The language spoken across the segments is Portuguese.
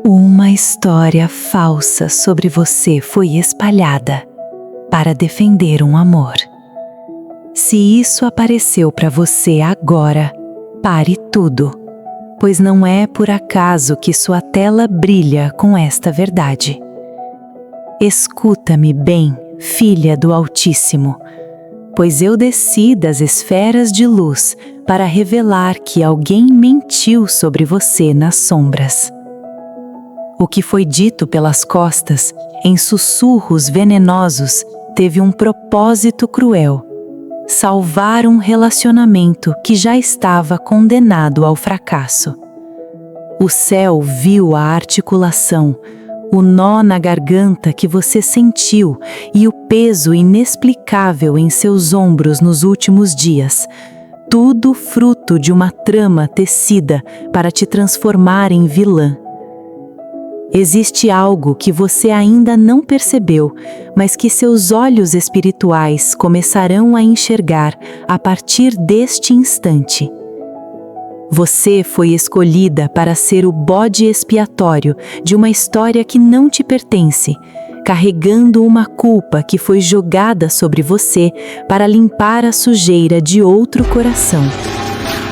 Uma história falsa sobre você foi espalhada para defender um amor. Se isso apareceu para você agora, pare tudo, pois não é por acaso que sua tela brilha com esta verdade. Escuta-me bem, filha do Altíssimo, pois eu desci das esferas de luz para revelar que alguém mentiu sobre você nas sombras. O que foi dito pelas costas, em sussurros venenosos, teve um propósito cruel: salvar um relacionamento que já estava condenado ao fracasso. O céu viu a articulação, o nó na garganta que você sentiu e o peso inexplicável em seus ombros nos últimos dias, tudo fruto de uma trama tecida para te transformar em vilã. Existe algo que você ainda não percebeu, mas que seus olhos espirituais começarão a enxergar a partir deste instante. Você foi escolhida para ser o bode expiatório de uma história que não te pertence, carregando uma culpa que foi jogada sobre você para limpar a sujeira de outro coração.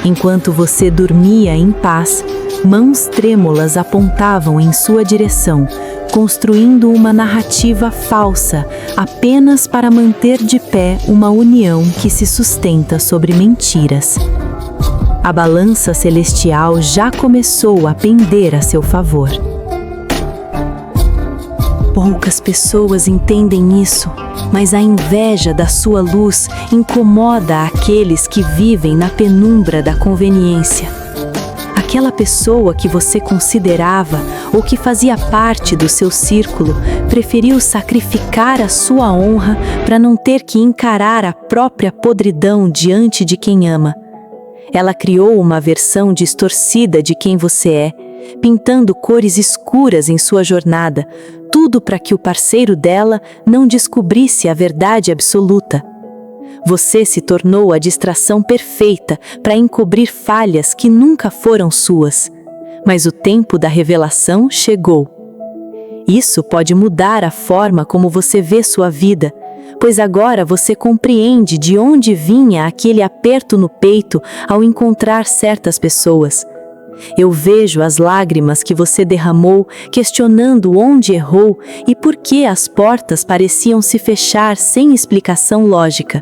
Enquanto você dormia em paz, mãos trêmulas apontavam em sua direção, construindo uma narrativa falsa apenas para manter de pé uma união que se sustenta sobre mentiras. A balança celestial já começou a pender a seu favor. Poucas pessoas entendem isso, mas a inveja da sua luz incomoda aqueles que vivem na penumbra da conveniência. Aquela pessoa que você considerava ou que fazia parte do seu círculo preferiu sacrificar a sua honra para não ter que encarar a própria podridão diante de quem ama. Ela criou uma versão distorcida de quem você é, pintando cores escuras em sua jornada, tudo para que o parceiro dela não descobrisse a verdade absoluta. Você se tornou a distração perfeita para encobrir falhas que nunca foram suas, mas o tempo da revelação chegou. Isso pode mudar a forma como você vê sua vida, pois agora você compreende de onde vinha aquele aperto no peito ao encontrar certas pessoas. Eu vejo as lágrimas que você derramou, questionando onde errou e por que as portas pareciam se fechar sem explicação lógica.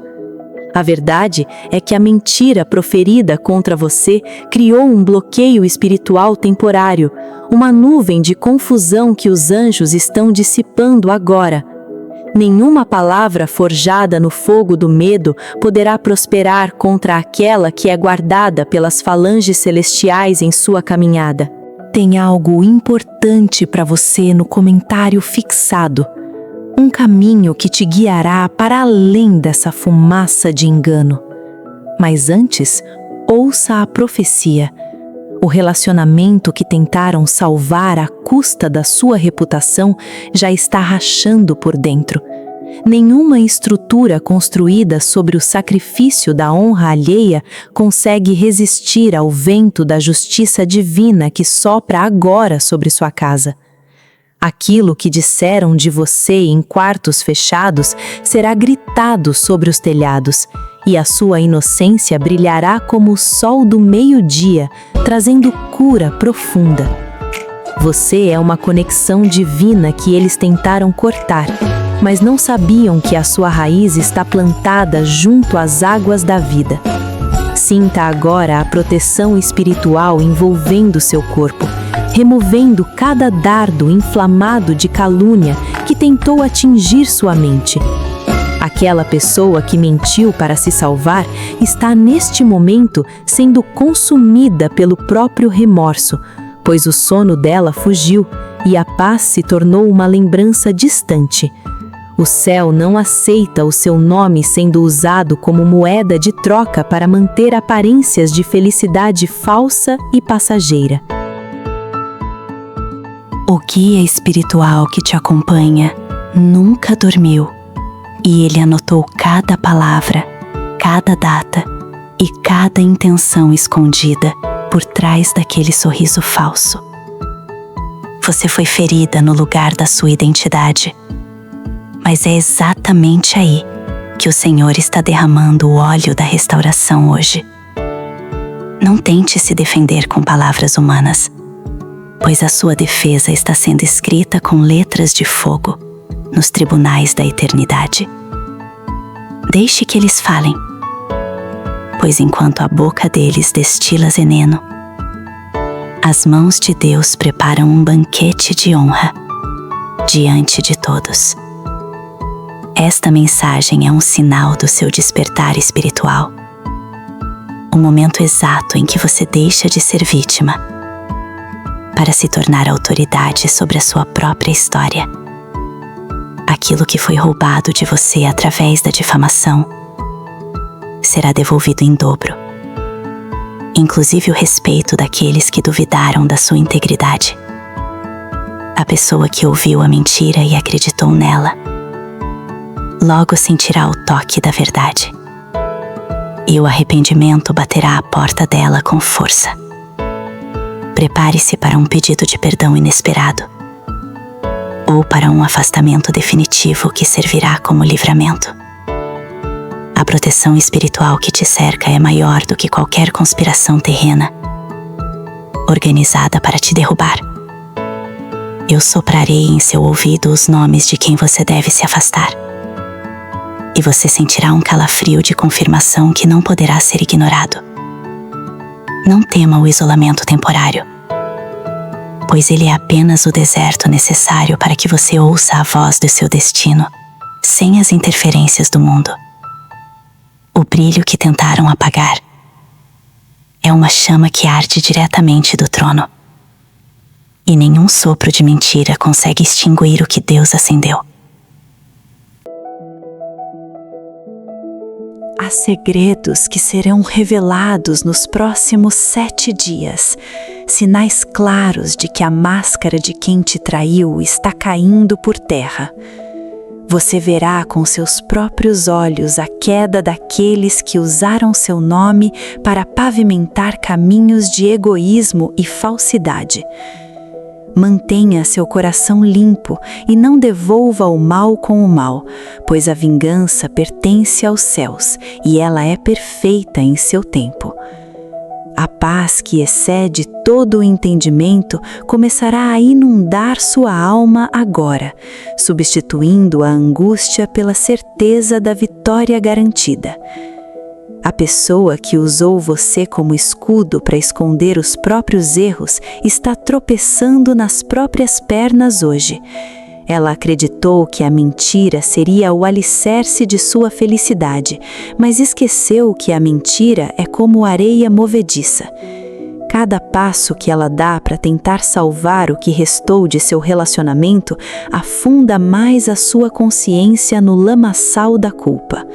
A verdade é que a mentira proferida contra você criou um bloqueio espiritual temporário, uma nuvem de confusão que os anjos estão dissipando agora. Nenhuma palavra forjada no fogo do medo poderá prosperar contra aquela que é guardada pelas falanges celestiais em sua caminhada. Tem algo importante para você no comentário fixado. Um caminho que te guiará para além dessa fumaça de engano. Mas antes, ouça a profecia. O relacionamento que tentaram salvar à custa da sua reputação já está rachando por dentro. Nenhuma estrutura construída sobre o sacrifício da honra alheia consegue resistir ao vento da justiça divina que sopra agora sobre sua casa. Aquilo que disseram de você em quartos fechados será gritado sobre os telhados, e a sua inocência brilhará como o sol do meio-dia, trazendo cura profunda. Você é uma conexão divina que eles tentaram cortar, mas não sabiam que a sua raiz está plantada junto às águas da vida. Sinta agora a proteção espiritual envolvendo seu corpo, removendo cada dardo inflamado de calúnia que tentou atingir sua mente. Aquela pessoa que mentiu para se salvar está neste momento sendo consumida pelo próprio remorso, pois o sono dela fugiu e a paz se tornou uma lembrança distante. O céu não aceita o seu nome sendo usado como moeda de troca para manter aparências de felicidade falsa e passageira. O guia espiritual que te acompanha nunca dormiu, e ele anotou cada palavra, cada data e cada intenção escondida por trás daquele sorriso falso. Você foi ferida no lugar da sua identidade. Mas é exatamente aí que o Senhor está derramando o óleo da restauração hoje. Não tente se defender com palavras humanas, pois a sua defesa está sendo escrita com letras de fogo nos tribunais da eternidade. Deixe que eles falem, pois enquanto a boca deles destila veneno, as mãos de Deus preparam um banquete de honra diante de todos. Esta mensagem é um sinal do seu despertar espiritual. O momento exato em que você deixa de ser vítima para se tornar autoridade sobre a sua própria história. Aquilo que foi roubado de você através da difamação será devolvido em dobro, inclusive o respeito daqueles que duvidaram da sua integridade. A pessoa que ouviu a mentira e acreditou nela, logo sentirá o toque da verdade, e o arrependimento baterá à porta dela com força. Prepare-se para um pedido de perdão inesperado, ou para um afastamento definitivo que servirá como livramento. A proteção espiritual que te cerca é maior do que qualquer conspiração terrena, organizada para te derrubar. Eu soprarei em seu ouvido os nomes de quem você deve se afastar, e você sentirá um calafrio de confirmação que não poderá ser ignorado. Não tema o isolamento temporário, pois ele é apenas o deserto necessário para que você ouça a voz do seu destino, sem as interferências do mundo. O brilho que tentaram apagar é uma chama que arde diretamente do trono, e nenhum sopro de mentira consegue extinguir o que Deus acendeu. Há segredos que serão revelados nos próximos 7 dias, sinais claros de que a máscara de quem te traiu está caindo por terra. Você verá com seus próprios olhos a queda daqueles que usaram seu nome para pavimentar caminhos de egoísmo e falsidade. Mantenha seu coração limpo e não devolva o mal com o mal, pois a vingança pertence aos céus e ela é perfeita em seu tempo. A paz que excede todo o entendimento começará a inundar sua alma agora, substituindo a angústia pela certeza da vitória garantida. A pessoa que usou você como escudo para esconder os próprios erros está tropeçando nas próprias pernas hoje. Ela acreditou que a mentira seria o alicerce de sua felicidade, mas esqueceu que a mentira é como areia movediça. Cada passo que ela dá para tentar salvar o que restou de seu relacionamento afunda mais a sua consciência no lamaçal da culpa.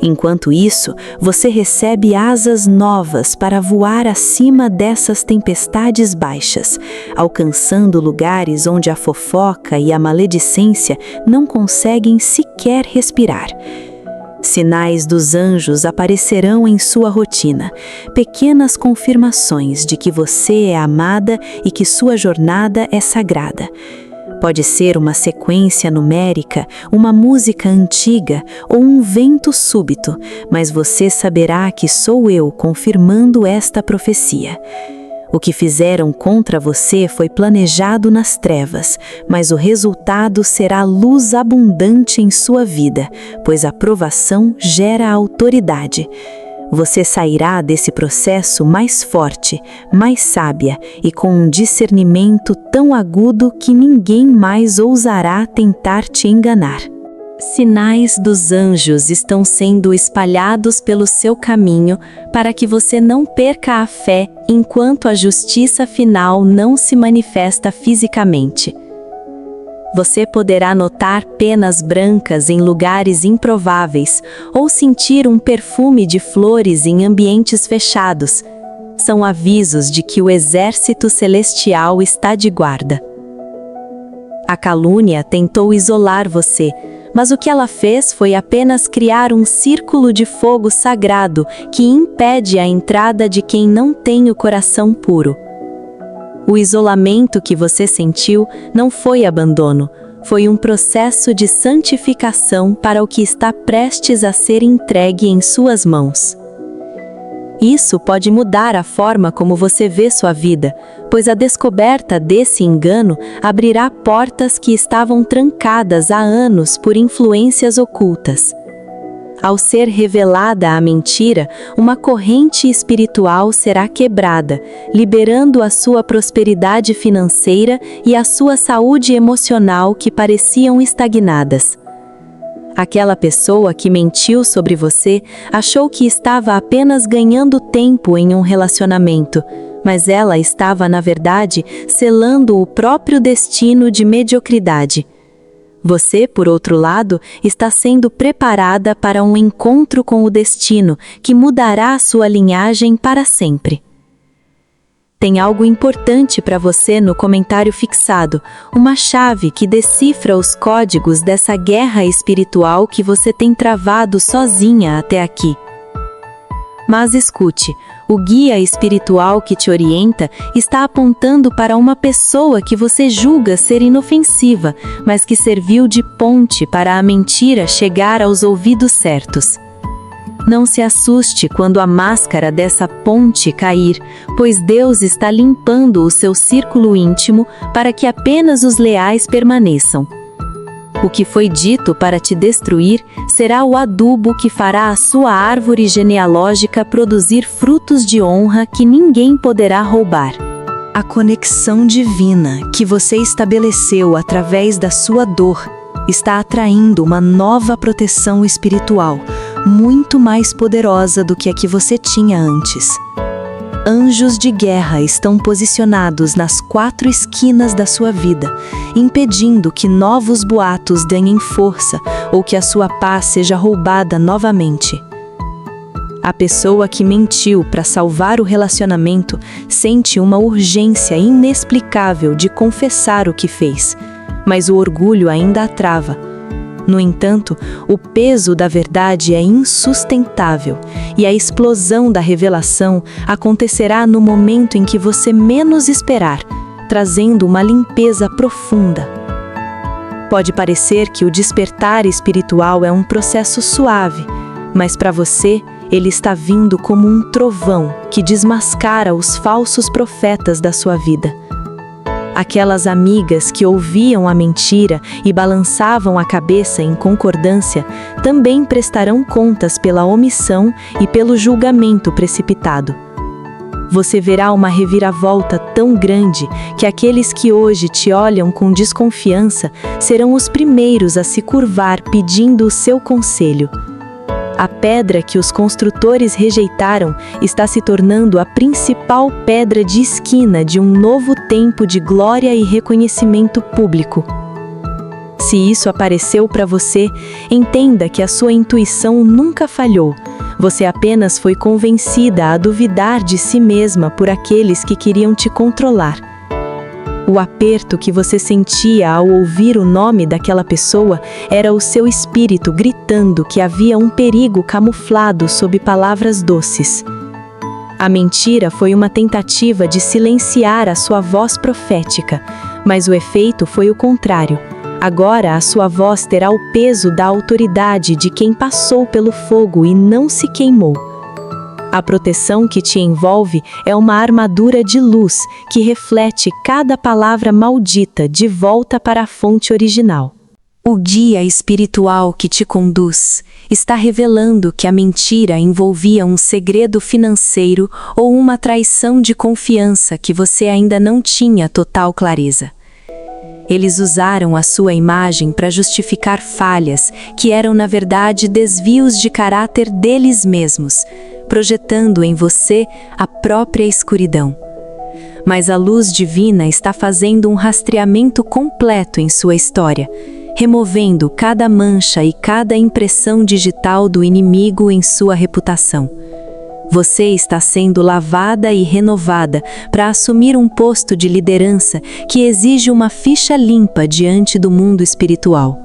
Enquanto isso, você recebe asas novas para voar acima dessas tempestades baixas, alcançando lugares onde a fofoca e a maledicência não conseguem sequer respirar. Sinais dos anjos aparecerão em sua rotina, pequenas confirmações de que você é amada e que sua jornada é sagrada. Pode ser uma sequência numérica, uma música antiga ou um vento súbito, mas você saberá que sou eu confirmando esta profecia. O que fizeram contra você foi planejado nas trevas, mas o resultado será luz abundante em sua vida, pois a provação gera autoridade. Você sairá desse processo mais forte, mais sábia e com um discernimento tão agudo que ninguém mais ousará tentar te enganar. Sinais dos anjos estão sendo espalhados pelo seu caminho para que você não perca a fé enquanto a justiça final não se manifesta fisicamente. Você poderá notar penas brancas em lugares improváveis ou sentir um perfume de flores em ambientes fechados. São avisos de que o exército celestial está de guarda. A calúnia tentou isolar você, mas o que ela fez foi apenas criar um círculo de fogo sagrado que impede a entrada de quem não tem o coração puro. O isolamento que você sentiu não foi abandono, foi um processo de santificação para o que está prestes a ser entregue em suas mãos. Isso pode mudar a forma como você vê sua vida, pois a descoberta desse engano abrirá portas que estavam trancadas há anos por influências ocultas. Ao ser revelada a mentira, uma corrente espiritual será quebrada, liberando a sua prosperidade financeira e a sua saúde emocional que pareciam estagnadas. Aquela pessoa que mentiu sobre você achou que estava apenas ganhando tempo em um relacionamento, mas ela estava, na verdade, selando o próprio destino de mediocridade. Você, por outro lado, está sendo preparada para um encontro com o destino que mudará a sua linhagem para sempre. Tem algo importante para você no comentário fixado, uma chave que decifra os códigos dessa guerra espiritual que você tem travado sozinha até aqui. Mas escute, o guia espiritual que te orienta está apontando para uma pessoa que você julga ser inofensiva, mas que serviu de ponte para a mentira chegar aos ouvidos certos. Não se assuste quando a máscara dessa ponte cair, pois Deus está limpando o seu círculo íntimo para que apenas os leais permaneçam. O que foi dito para te destruir será o adubo que fará a sua árvore genealógica produzir frutos de honra que ninguém poderá roubar. A conexão divina que você estabeleceu através da sua dor está atraindo uma nova proteção espiritual, muito mais poderosa do que a que você tinha antes. Anjos de guerra estão posicionados nas 4 esquinas da sua vida, impedindo que novos boatos ganhem força ou que a sua paz seja roubada novamente. A pessoa que mentiu para salvar o relacionamento sente uma urgência inexplicável de confessar o que fez, mas o orgulho ainda a trava. No entanto, o peso da verdade é insustentável e a explosão da revelação acontecerá no momento em que você menos esperar, trazendo uma limpeza profunda. Pode parecer que o despertar espiritual é um processo suave, mas para você, ele está vindo como um trovão que desmascara os falsos profetas da sua vida. Aquelas amigas que ouviam a mentira e balançavam a cabeça em concordância também prestarão contas pela omissão e pelo julgamento precipitado. Você verá uma reviravolta tão grande que aqueles que hoje te olham com desconfiança serão os primeiros a se curvar pedindo o seu conselho. A pedra que os construtores rejeitaram está se tornando a principal pedra de esquina de um novo tempo de glória e reconhecimento público. Se isso apareceu para você, entenda que a sua intuição nunca falhou. Você apenas foi convencida a duvidar de si mesma por aqueles que queriam te controlar. O aperto que você sentia ao ouvir o nome daquela pessoa era o seu espírito gritando que havia um perigo camuflado sob palavras doces. A mentira foi uma tentativa de silenciar a sua voz profética, mas o efeito foi o contrário. Agora a sua voz terá o peso da autoridade de quem passou pelo fogo e não se queimou. A proteção que te envolve é uma armadura de luz que reflete cada palavra maldita de volta para a fonte original. O guia espiritual que te conduz está revelando que a mentira envolvia um segredo financeiro ou uma traição de confiança que você ainda não tinha total clareza. Eles usaram a sua imagem para justificar falhas que eram, na verdade, desvios de caráter deles mesmos, projetando em você a própria escuridão. Mas a luz divina está fazendo um rastreamento completo em sua história, removendo cada mancha e cada impressão digital do inimigo em sua reputação. Você está sendo lavada e renovada para assumir um posto de liderança que exige uma ficha limpa diante do mundo espiritual.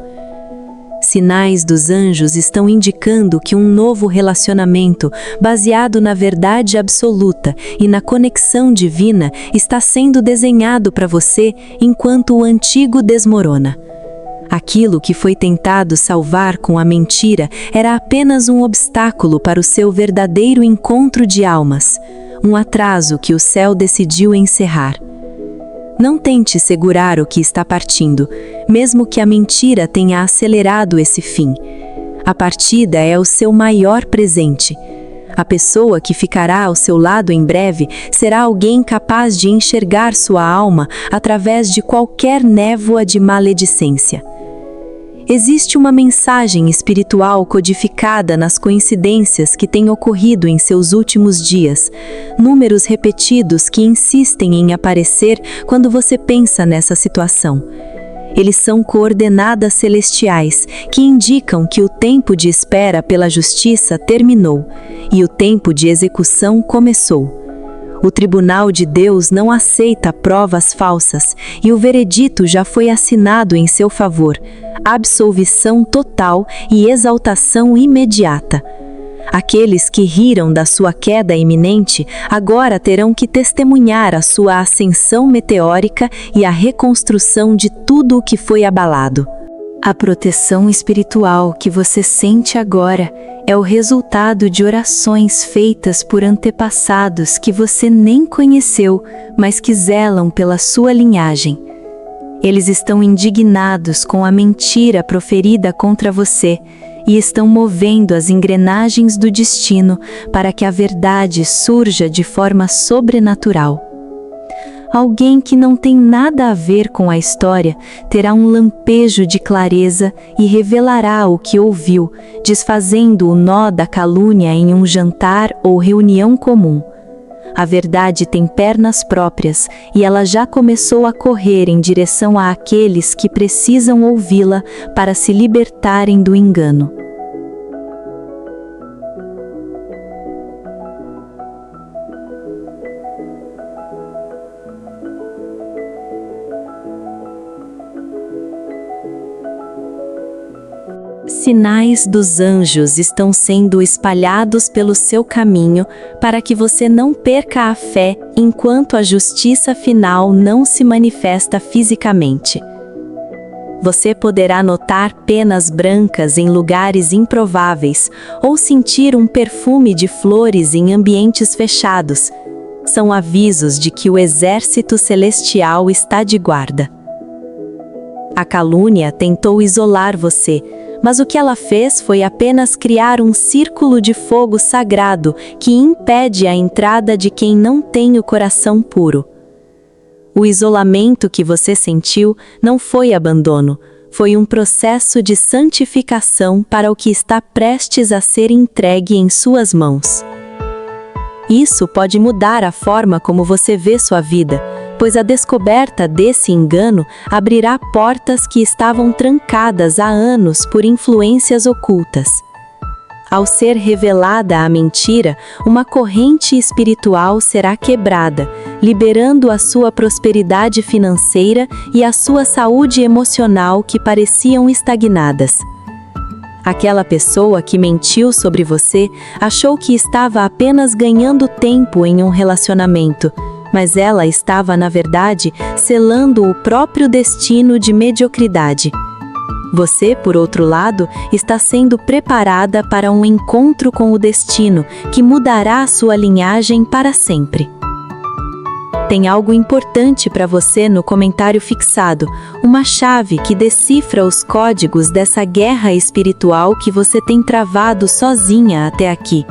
Sinais dos anjos estão indicando que um novo relacionamento, baseado na verdade absoluta e na conexão divina, está sendo desenhado para você enquanto o antigo desmorona. Aquilo que foi tentado salvar com a mentira era apenas um obstáculo para o seu verdadeiro encontro de almas, um atraso que o céu decidiu encerrar. Não tente segurar o que está partindo, mesmo que a mentira tenha acelerado esse fim. A partida é o seu maior presente. A pessoa que ficará ao seu lado em breve será alguém capaz de enxergar sua alma através de qualquer névoa de maledicência. Existe uma mensagem espiritual codificada nas coincidências que têm ocorrido em seus últimos dias, números repetidos que insistem em aparecer quando você pensa nessa situação. Eles são coordenadas celestiais que indicam que o tempo de espera pela justiça terminou e o tempo de execução começou. O tribunal de Deus não aceita provas falsas e o veredito já foi assinado em seu favor, absolvição total e exaltação imediata. Aqueles que riram da sua queda iminente agora terão que testemunhar a sua ascensão meteórica e a reconstrução de tudo o que foi abalado. A proteção espiritual que você sente agora é o resultado de orações feitas por antepassados que você nem conheceu, mas que zelam pela sua linhagem. Eles estão indignados com a mentira proferida contra você e estão movendo as engrenagens do destino para que a verdade surja de forma sobrenatural. Alguém que não tem nada a ver com a história terá um lampejo de clareza e revelará o que ouviu, desfazendo o nó da calúnia em um jantar ou reunião comum. A verdade tem pernas próprias e ela já começou a correr em direção àqueles que precisam ouvi-la para se libertarem do engano. Sinais dos anjos estão sendo espalhados pelo seu caminho para que você não perca a fé enquanto a justiça final não se manifesta fisicamente. Você poderá notar penas brancas em lugares improváveis ou sentir um perfume de flores em ambientes fechados. São avisos de que o exército celestial está de guarda. A calúnia tentou isolar você, mas o que ela fez foi apenas criar um círculo de fogo sagrado que impede a entrada de quem não tem o coração puro. O isolamento que você sentiu não foi abandono, foi um processo de santificação para o que está prestes a ser entregue em suas mãos. Isso pode mudar a forma como você vê sua vida, pois a descoberta desse engano abrirá portas que estavam trancadas há anos por influências ocultas. Ao ser revelada a mentira, uma corrente espiritual será quebrada, liberando a sua prosperidade financeira e a sua saúde emocional que pareciam estagnadas. Aquela pessoa que mentiu sobre você achou que estava apenas ganhando tempo em um relacionamento, mas ela estava, na verdade, selando o próprio destino de mediocridade. Você, por outro lado, está sendo preparada para um encontro com o destino que mudará a sua linhagem para sempre. Tem algo importante para você no comentário fixado, uma chave que decifra os códigos dessa guerra espiritual que você tem travado sozinha até aqui.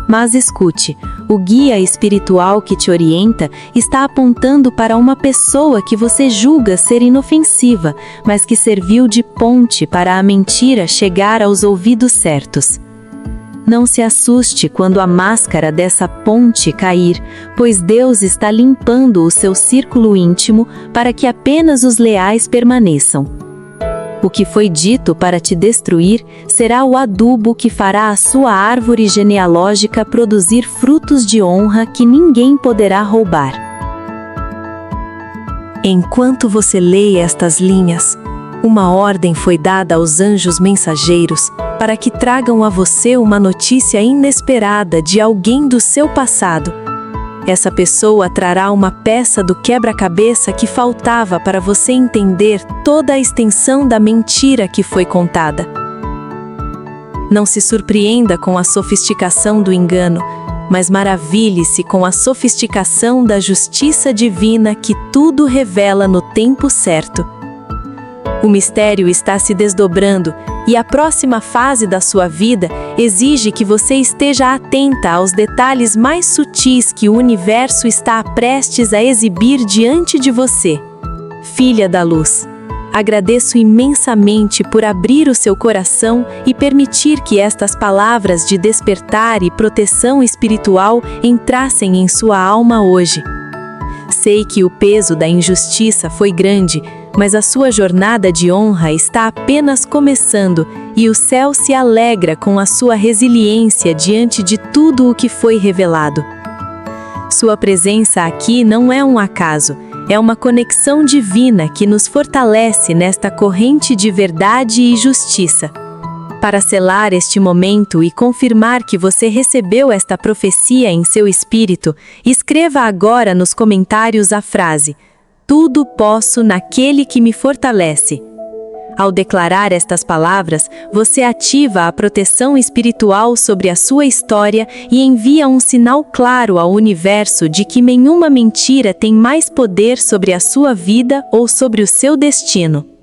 Mas escute, o guia espiritual que te orienta está apontando para uma pessoa que você julga ser inofensiva, mas que serviu de ponte para a mentira chegar aos ouvidos certos. Não se assuste quando a máscara dessa ponte cair, pois Deus está limpando o seu círculo íntimo para que apenas os leais permaneçam. O que foi dito para te destruir será o adubo que fará a sua árvore genealógica produzir frutos de honra que ninguém poderá roubar. Enquanto você lê estas linhas, Uma ordem foi dada aos anjos mensageiros para que tragam a você uma notícia inesperada de alguém do seu passado. Essa pessoa trará uma peça do quebra-cabeça que faltava para você entender toda a extensão da mentira que foi contada. Não se surpreenda com a sofisticação do engano, mas maravilhe-se com a sofisticação da justiça divina que tudo revela no tempo certo. O mistério está se desdobrando e a próxima fase da sua vida exige que você esteja atenta aos detalhes mais sutis que o universo está prestes a exibir diante de você. Filha da luz, agradeço imensamente por abrir o seu coração e permitir que estas palavras de despertar e proteção espiritual entrassem em sua alma hoje. Sei que o peso da injustiça foi grande, mas a sua jornada de honra está apenas começando e o céu se alegra com a sua resiliência diante de tudo o que foi revelado. Sua presença aqui não é um acaso, é uma conexão divina que nos fortalece nesta corrente de verdade e justiça. Para selar este momento e confirmar que você recebeu esta profecia em seu espírito, escreva agora nos comentários a frase: "Tudo posso naquele que me fortalece". Ao declarar estas palavras, você ativa a proteção espiritual sobre a sua história e envia um sinal claro ao universo de que nenhuma mentira tem mais poder sobre a sua vida ou sobre o seu destino.